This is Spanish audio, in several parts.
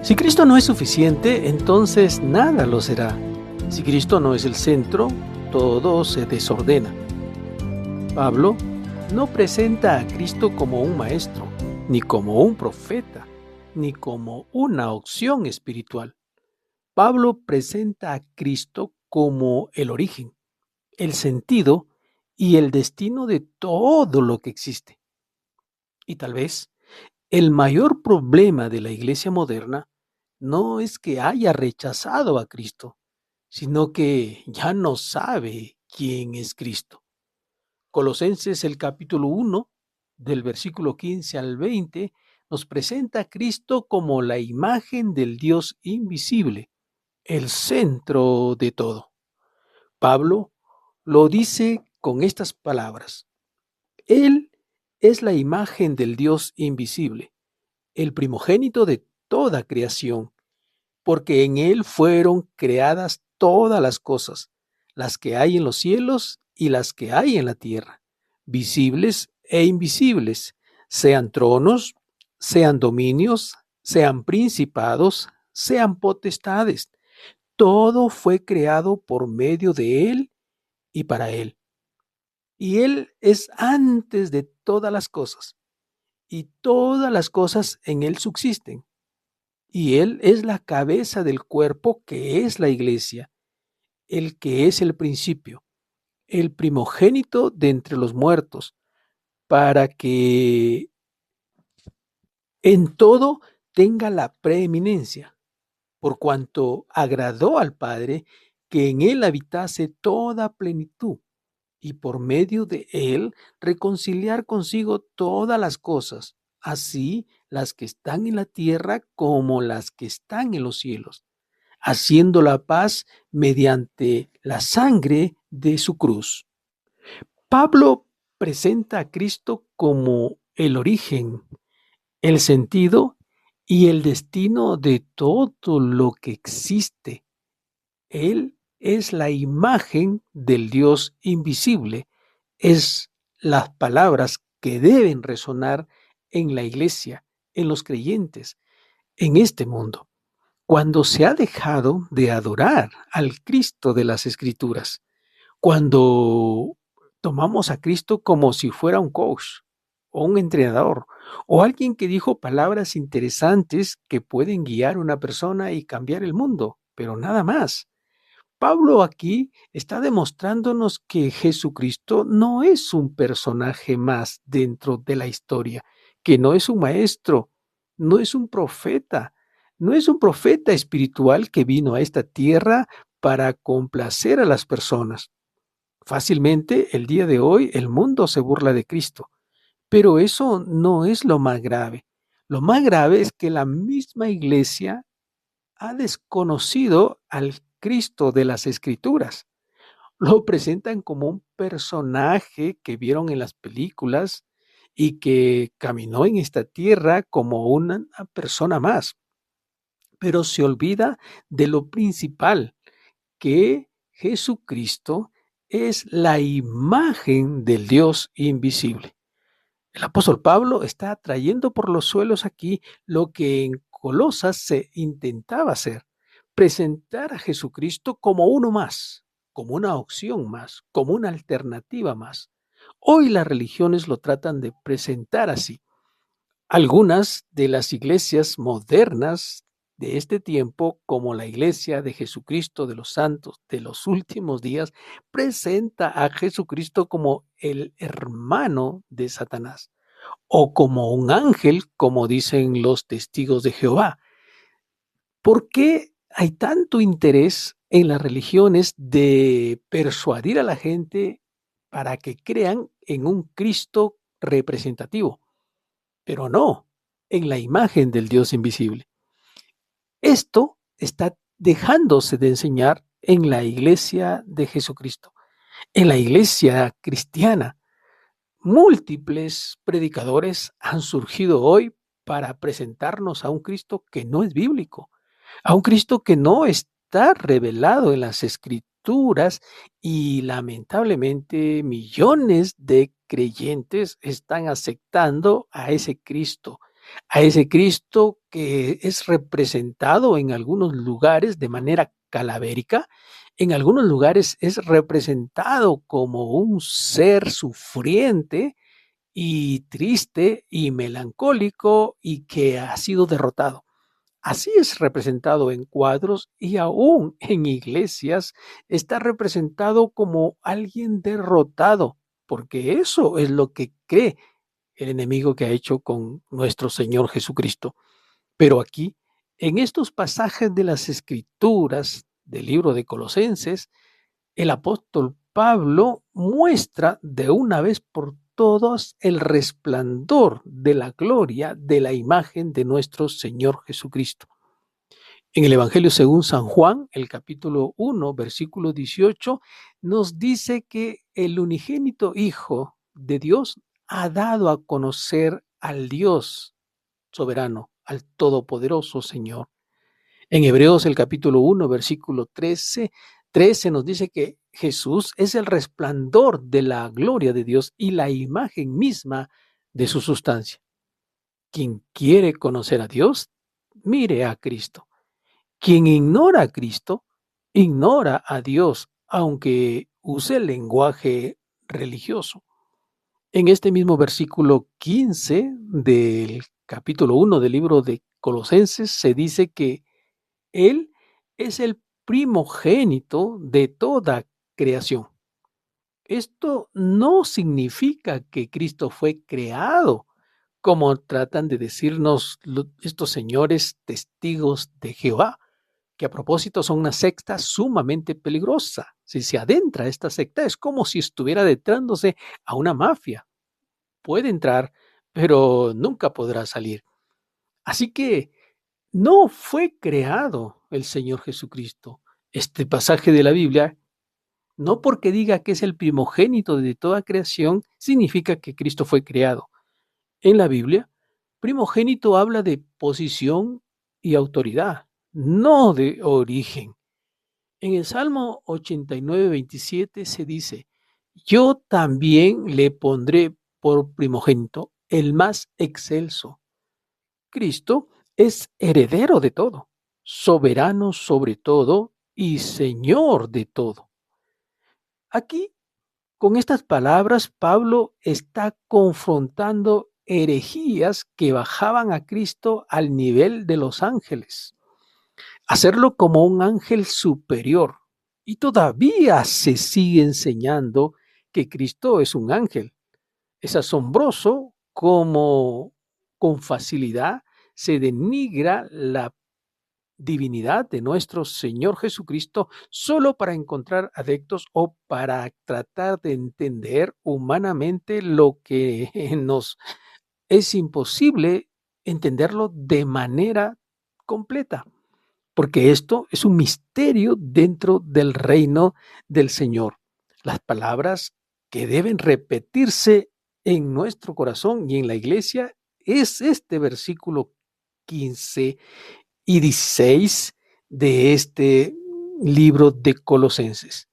Si Cristo no es suficiente, entonces nada lo será. Si Cristo no es el centro, todo se desordena. Pablo no presenta a Cristo como un maestro, ni como un profeta, ni como una opción espiritual. Pablo presenta a Cristo como el origen, el sentido y el destino de todo lo que existe. Y tal vez el mayor problema de la iglesia moderna no es que haya rechazado a Cristo, sino que ya no sabe quién es Cristo. Colosenses el capítulo 1, del versículo 15 al 20, nos presenta a Cristo como la imagen del Dios invisible, el centro de todo. Pablo lo dice con estas palabras: Él es la imagen del Dios invisible, el primogénito de toda creación, porque en Él fueron creadas todas las que hay en los cielos y las que hay en la tierra, visibles e invisibles, sean tronos, sean dominios, sean principados, sean potestades. Todo fue creado por medio de Él y para Él. Y Él es antes de todas las cosas, y todas las cosas en Él subsisten. Y Él es la cabeza del cuerpo que es la iglesia, el que es el principio, el primogénito de entre los muertos, para que en todo tenga la preeminencia, por cuanto agradó al Padre que en Él habitase toda plenitud, y por medio de Él reconciliar consigo todas las cosas, así las que están en la tierra como las que están en los cielos, haciendo la paz mediante la sangre de su cruz. Pablo presenta a Cristo como el origen, el sentido y el destino de todo lo que existe. Él es la imagen del Dios invisible. Es las palabras que deben resonar en la iglesia, en los creyentes, en este mundo, cuando se ha dejado de adorar al Cristo de las Escrituras, cuando tomamos a Cristo como si fuera un coach o un entrenador o alguien que dijo palabras interesantes que pueden guiar a una persona y cambiar el mundo, pero nada más. Pablo aquí está demostrándonos que Jesucristo no es un personaje más dentro de la historia, que no es un maestro, no es un profeta, no es un profeta espiritual que vino a esta tierra para complacer a las personas. Fácilmente el día de hoy el mundo se burla de Cristo, pero eso no es lo más grave. Lo más grave es que la misma iglesia ha desconocido al Cristo de las Escrituras. Lo presentan como un personaje que vieron en las películas y que caminó en esta tierra como una persona más, pero se olvida de lo principal, que Jesucristo es la imagen del Dios invisible. El apóstol Pablo está trayendo por los suelos aquí lo que en Colosas se intentaba hacer: presentar a Jesucristo como uno más, como una opción más, como una alternativa más. Hoy las religiones lo tratan de presentar así. Algunas de las iglesias modernas de este tiempo, como la Iglesia de Jesucristo de los Santos de los últimos días, presenta a Jesucristo como el hermano de Satanás o como un ángel, como dicen los testigos de Jehová. ¿Por qué hay tanto interés en las religiones de persuadir a la gente para que crean en un Cristo representativo, pero no en la imagen del Dios invisible? Esto está dejándose de enseñar en la iglesia de Jesucristo, en la iglesia cristiana. Múltiples predicadores han surgido hoy para presentarnos a un Cristo que no es bíblico, a un Cristo que no está revelado en las Escrituras, y lamentablemente millones de creyentes están aceptando a ese Cristo, a ese Cristo que es representado en algunos lugares de manera calavérica, en algunos lugares es representado como un ser sufriente y triste y melancólico y que ha sido derrotado. Así es representado en cuadros y aún en iglesias está representado como alguien derrotado, porque eso es lo que cree el enemigo que ha hecho con nuestro Señor Jesucristo. Pero aquí, en estos pasajes de las Escrituras del libro de Colosenses, el apóstol Pablo muestra de una vez por todas el resplandor de la gloria de la imagen de nuestro Señor Jesucristo. En el Evangelio según San Juan, el capítulo 1, versículo 18, nos dice que el unigénito Hijo de Dios ha dado a conocer al Dios soberano, al todopoderoso Señor. En Hebreos el capítulo 1, versículo 13 nos dice que Jesús es el resplandor de la gloria de Dios y la imagen misma de su sustancia. Quien quiere conocer a Dios, mire a Cristo. Quien ignora a Cristo, ignora a Dios, aunque use el lenguaje religioso. En este mismo versículo 15 del capítulo 1 del libro de Colosenses se dice que Él es el primogénito de toda creación. Esto no significa que Cristo fue creado, como tratan de decirnos estos señores testigos de Jehová, que a propósito son una secta sumamente peligrosa. Si se adentra a esta secta es como si estuviera adentrándose a una mafia. Puede entrar, pero nunca podrá salir. Así que no fue creado el Señor Jesucristo. Este pasaje de la Biblia, no porque diga que es el primogénito de toda creación, significa que Cristo fue creado. En la Biblia, primogénito habla de posición y autoridad, no de origen. En el Salmo 89, 27 se dice, yo también le pondré por primogénito el más excelso. Cristo es heredero de todo, soberano sobre todo y Señor de todo. Aquí, con estas palabras, Pablo está confrontando herejías que bajaban a Cristo al nivel de los ángeles, hacerlo como un ángel superior. Y todavía se sigue enseñando que Cristo es un ángel. Es asombroso cómo con facilidad se denigra la divinidad de nuestro Señor Jesucristo solo para encontrar adeptos o para tratar de entender humanamente lo que nos es imposible entenderlo de manera completa, porque esto es un misterio dentro del reino del Señor. Las palabras que deben repetirse en nuestro corazón y en la iglesia es este versículo 15 y 16 de este libro de Colosenses.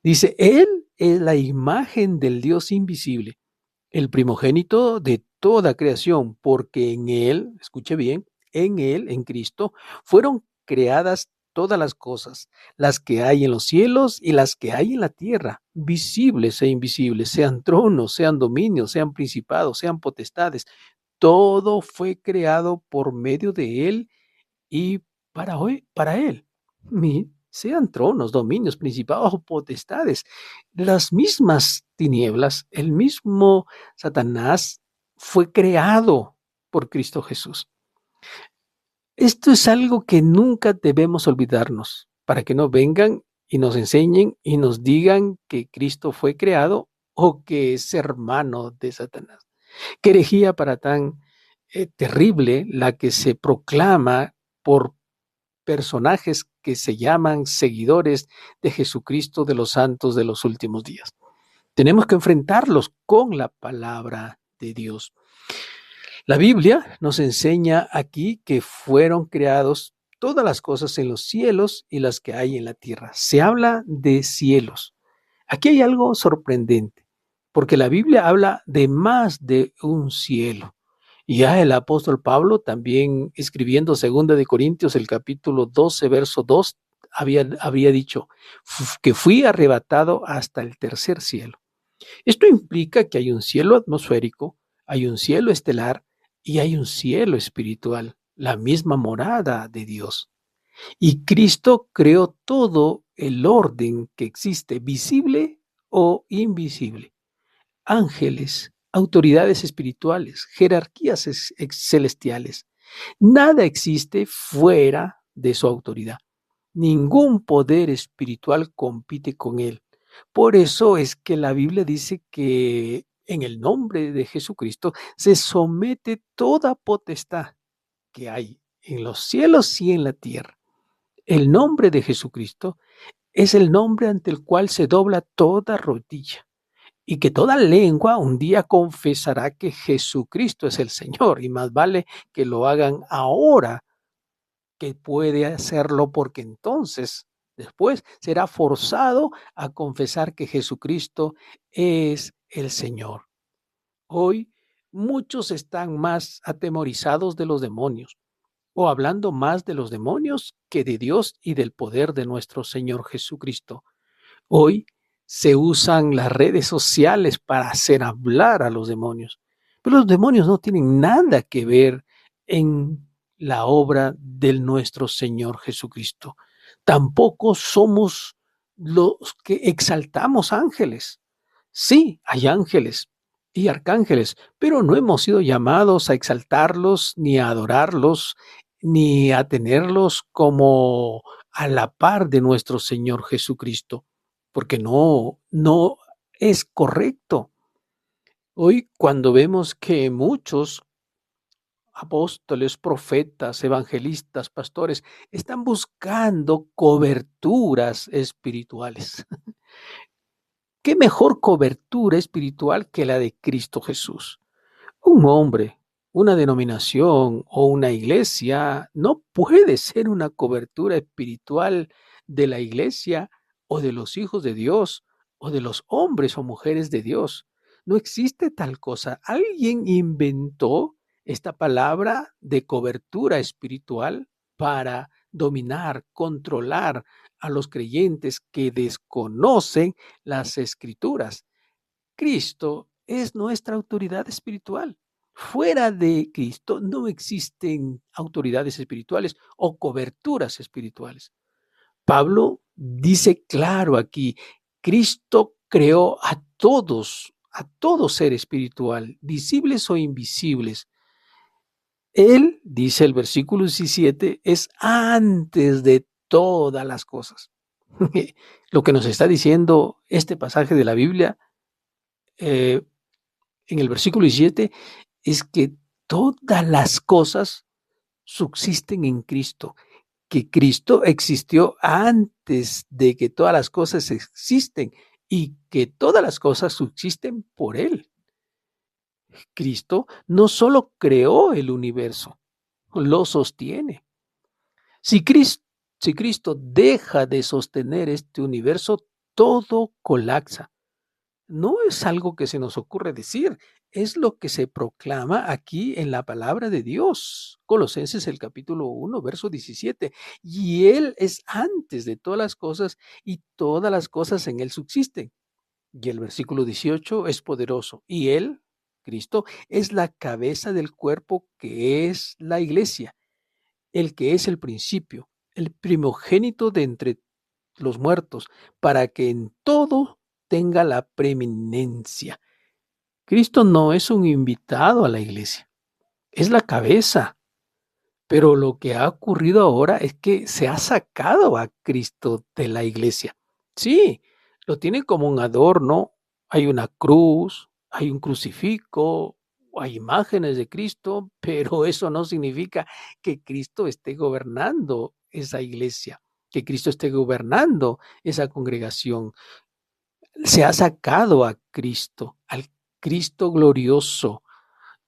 Dice, Él es la imagen del Dios invisible, el primogénito de toda creación, porque en Él, escuche bien, en Él, en Cristo, fueron creadas todas las cosas, las que hay en los cielos y las que hay en la tierra, visibles e invisibles, sean tronos, sean dominios, sean principados, sean potestades. Todo fue creado por medio de Él y para hoy, para Él. Sean tronos, dominios, principados o potestades, las mismas tinieblas, el mismo Satanás fue creado por Cristo Jesús. Esto es algo que nunca debemos olvidarnos, para que no vengan y nos enseñen y nos digan que Cristo fue creado o que es hermano de Satanás. Qué herejía para tan terrible la que se proclama por personajes que se llaman seguidores de Jesucristo de los santos de los últimos días. Tenemos que enfrentarlos con la palabra de Dios. La Biblia nos enseña aquí que fueron creados todas las cosas en los cielos y las que hay en la tierra. Se habla de cielos. Aquí hay algo sorprendente, porque la Biblia habla de más de un cielo. Y ya el apóstol Pablo, también escribiendo 2 Corintios, el capítulo 12, verso 2, habría dicho que fui arrebatado hasta el tercer cielo. Esto implica que hay un cielo atmosférico, hay un cielo estelar y hay un cielo espiritual, la misma morada de Dios. Y Cristo creó todo el orden que existe, visible o invisible. Ángeles, autoridades espirituales, jerarquías celestiales. Nada existe fuera de su autoridad. Ningún poder espiritual compite con él. Por eso es que la Biblia dice que en el nombre de Jesucristo se somete toda potestad que hay en los cielos y en la tierra. El nombre de Jesucristo es el nombre ante el cual se dobla toda rodilla y que toda lengua un día confesará que Jesucristo es el Señor, y más vale que lo hagan ahora que puede hacerlo, porque entonces después será forzado a confesar que Jesucristo es el Señor. Hoy muchos están más atemorizados de los demonios o hablando más de los demonios que de Dios y del poder de nuestro Señor Jesucristo. Hoy se usan las redes sociales para hacer hablar a los demonios, pero los demonios no tienen nada que ver en la obra de nuestro Señor Jesucristo. Tampoco somos los que exaltamos ángeles. Sí, hay ángeles y arcángeles, pero no hemos sido llamados a exaltarlos, ni a adorarlos, ni a tenerlos como a la par de nuestro Señor Jesucristo, porque no es correcto. Hoy, cuando vemos que muchos apóstoles, profetas, evangelistas, pastores están buscando coberturas espirituales. ¿Qué mejor cobertura espiritual que la de Cristo Jesús? Un hombre, una denominación o una iglesia no puede ser una cobertura espiritual de la iglesia o de los hijos de Dios o de los hombres o mujeres de Dios. No existe tal cosa. Alguien inventó esta palabra de cobertura espiritual para dominar, controlar a los creyentes que desconocen las escrituras. Cristo es nuestra autoridad espiritual. Fuera de Cristo no existen autoridades espirituales o coberturas espirituales. Pablo dice claro aquí, Cristo creó a todo ser espiritual, visibles o invisibles. Él, dice el versículo 17, es antes de todas las cosas. Lo que nos está diciendo este pasaje de la Biblia en el versículo 17 es que todas las cosas subsisten en Cristo, que Cristo existió antes de que todas las cosas existen y que todas las cosas subsisten por Él. Cristo no solo creó el universo, lo sostiene. Si Cristo deja de sostener este universo, todo colapsa. No es algo que se nos ocurre decir, es lo que se proclama aquí en la palabra de Dios. Colosenses el capítulo 1, verso 17. Y Él es antes de todas las cosas y todas las cosas en Él subsisten. Y el versículo 18 es poderoso. Y Él, Cristo, es la cabeza del cuerpo que es la iglesia, el que es el principio, el primogénito de entre los muertos, para que en todo tenga la preeminencia. Cristo no es un invitado a la iglesia, es la cabeza. Pero lo que ha ocurrido ahora es que se ha sacado a Cristo de la iglesia. Sí, lo tiene como un adorno, hay una cruz, hay un crucifijo, hay imágenes de Cristo, pero eso no significa que Cristo esté gobernando esa iglesia, que Cristo esté gobernando esa congregación. Se ha sacado a Cristo, al Cristo glorioso,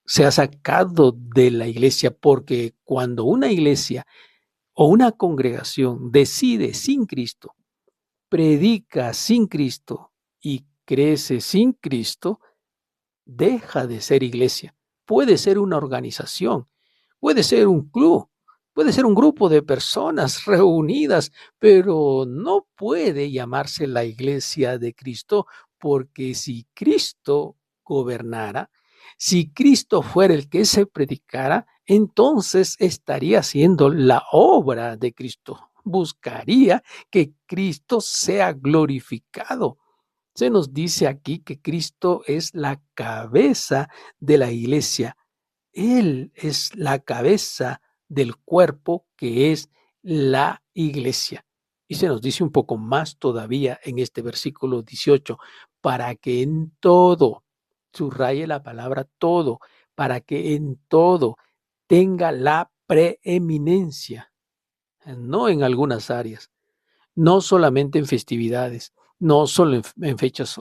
se ha sacado de la iglesia, porque cuando una iglesia o una congregación decide sin Cristo, predica sin Cristo y crece sin Cristo, deja de ser iglesia, puede ser una organización, puede ser un club, puede ser un grupo de personas reunidas, pero no puede llamarse la iglesia de Cristo, porque si Cristo gobernara, si Cristo fuera el que se predicara, entonces estaría haciendo la obra de Cristo. Buscaría que Cristo sea glorificado. Se nos dice aquí que Cristo es la cabeza de la iglesia. Él es la cabeza del cuerpo que es la iglesia. Y se nos dice un poco más todavía en este versículo 18, para que en todo, subraye la palabra todo, para que en todo tenga la preeminencia, no en algunas áreas, no solamente en festividades, no solo en fechas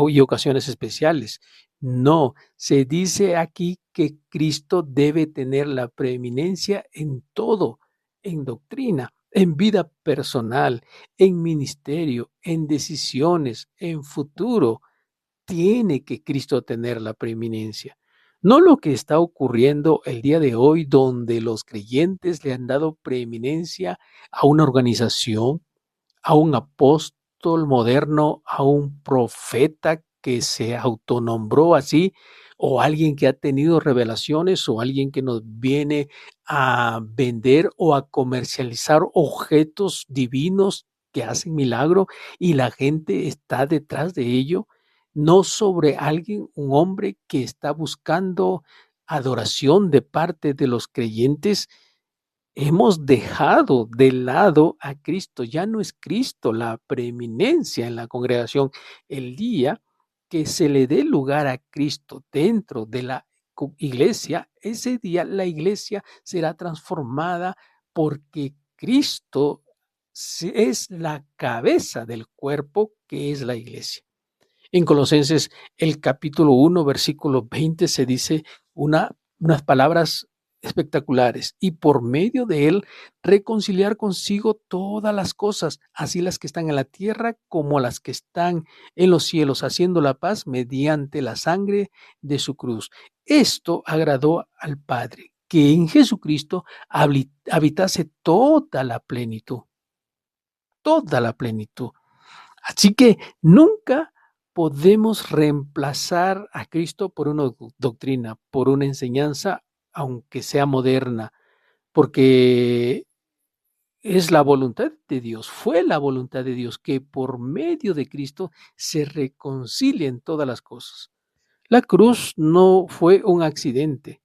y ocasiones especiales. No, se dice aquí que Cristo debe tener la preeminencia en todo, en doctrina, en vida personal, en ministerio, en decisiones, en futuro. Tiene que Cristo tener la preeminencia. No lo que está ocurriendo el día de hoy, donde los creyentes le han dado preeminencia a una organización, a un apóstol moderno, a un profeta que se autonombró así, o alguien que ha tenido revelaciones, o alguien que nos viene a vender o a comercializar objetos divinos que hacen milagro y la gente está detrás de ello, no sobre alguien, un hombre que está buscando adoración de parte de los creyentes. Hemos dejado de lado a Cristo. Ya no es Cristo la preeminencia en la congregación. El día que se le dé lugar a Cristo dentro de la iglesia, ese día la iglesia será transformada porque Cristo es la cabeza del cuerpo que es la iglesia. En Colosenses, el capítulo 1, versículo 20, se dice unas palabras espectaculares: y por medio de él reconciliar consigo todas las cosas, así las que están en la tierra como las que están en los cielos, haciendo la paz mediante la sangre de su cruz. Esto agradó al Padre, que en Jesucristo habitase toda la plenitud, toda la plenitud. Así que nunca podemos reemplazar a Cristo por una doctrina, por una enseñanza, aunque sea moderna, porque es la voluntad de Dios, fue la voluntad de Dios que por medio de Cristo se reconcilien todas las cosas. La cruz no fue un accidente,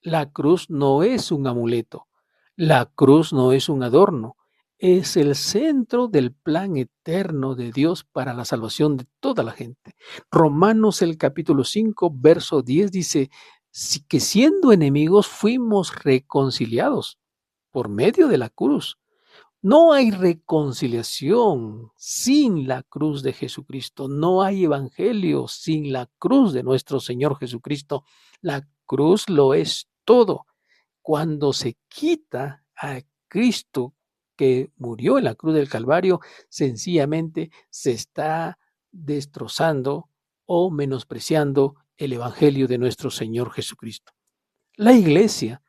la cruz no es un amuleto, la cruz no es un adorno, es el centro del plan eterno de Dios para la salvación de toda la gente. Romanos el capítulo 5, verso 10 dice que siendo enemigos fuimos reconciliados por medio de la cruz. No hay reconciliación sin la cruz de Jesucristo. No hay evangelio sin la cruz de nuestro Señor Jesucristo. La cruz lo es todo. Cuando se quita a Cristo que murió en la cruz del Calvario, sencillamente se está destrozando o menospreciando el evangelio de nuestro Señor Jesucristo. La iglesia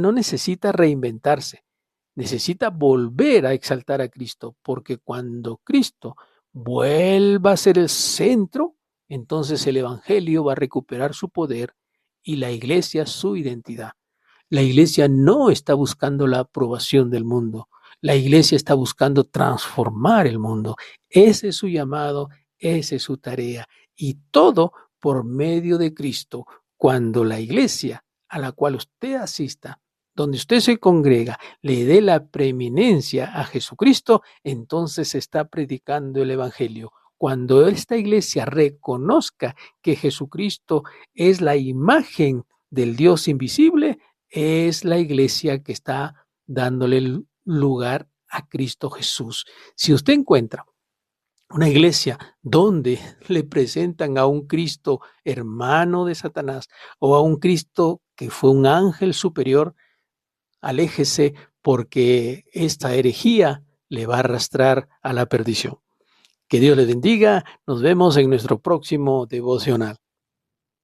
no necesita reinventarse. Necesita volver a exaltar a Cristo, porque cuando Cristo vuelva a ser el centro, entonces el evangelio va a recuperar su poder y la iglesia su identidad. La iglesia no está buscando la aprobación del mundo. La iglesia está buscando transformar el mundo. Ese es su llamado, esa es su tarea. Y todo por medio de Cristo. Cuando la iglesia a la cual usted asista, donde usted se congrega, le dé la preeminencia a Jesucristo, entonces se está predicando el evangelio. Cuando esta iglesia reconozca que Jesucristo es la imagen del Dios invisible, es la iglesia que está dándole el lugar a Cristo Jesús. Si usted encuentra una iglesia donde le presentan a un Cristo hermano de Satanás o a un Cristo que fue un ángel superior, aléjese, porque esta herejía le va a arrastrar a la perdición. Que Dios le bendiga. Nos vemos en nuestro próximo devocional.